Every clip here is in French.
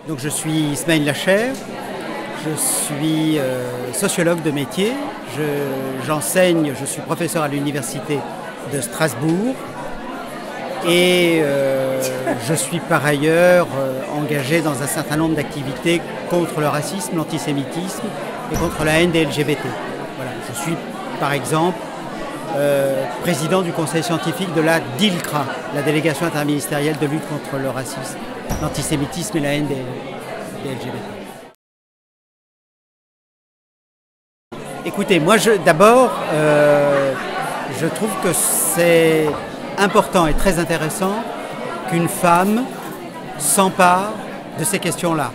Donc je suis Ismaël Lacher, je suis sociologue de métier, j'enseigne, je suis professeur à l'université de Strasbourg et je suis par ailleurs engagé dans un certain nombre d'activités contre le racisme, l'antisémitisme et contre la haine des LGBT. Voilà, je suis par exemple président du conseil scientifique de la DILCRA, la délégation interministérielle de lutte contre le racisme, l'antisémitisme et la haine des LGBT. Écoutez, moi d'abord, je trouve que c'est important et très intéressant qu'une femme s'empare de ces questions-là,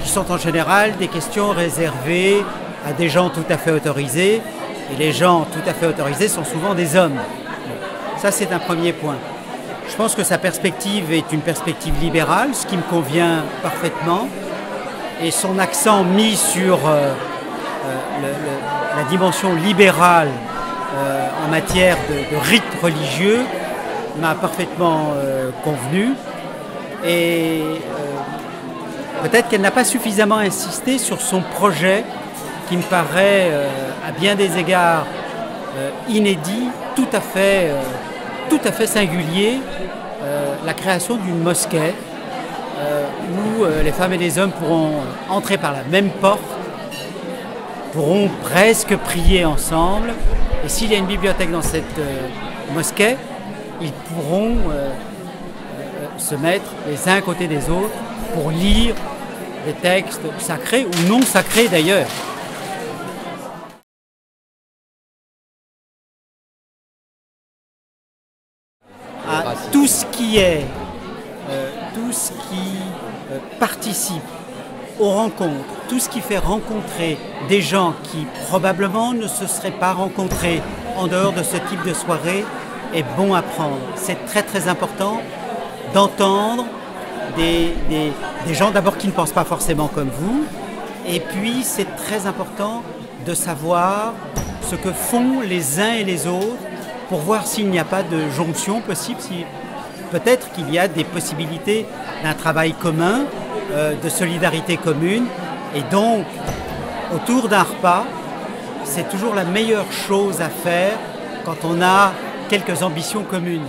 qui sont en général des questions réservées à des gens tout à fait autorisés, et les gens tout à fait autorisés sont souvent des hommes. Ça, c'est un premier point. Je pense que sa perspective est une perspective libérale, ce qui me convient parfaitement, et son accent mis sur la dimension libérale en matière de rites religieux m'a parfaitement convenu. Et peut-être qu'elle n'a pas suffisamment insisté sur son projet qui me paraît à bien des égards inédit, tout à fait singulier, la création d'une mosquée où les femmes et les hommes pourront entrer par la même porte, pourront presque prier ensemble, et s'il y a une bibliothèque dans cette mosquée, ils pourront se mettre les uns à côté des autres pour lire des textes sacrés ou non sacrés d'ailleurs. Tout ce qui participe aux rencontres, tout ce qui fait rencontrer des gens qui probablement ne se seraient pas rencontrés en dehors de ce type de soirée est bon à prendre. C'est très très important d'entendre des gens d'abord qui ne pensent pas forcément comme vous, et puis c'est très important de savoir ce que font les uns et les autres pour voir s'il n'y a pas de jonction possible, si peut-être qu'il y a des possibilités d'un travail commun, de solidarité commune, et donc autour d'un repas, c'est toujours la meilleure chose à faire quand on a quelques ambitions communes.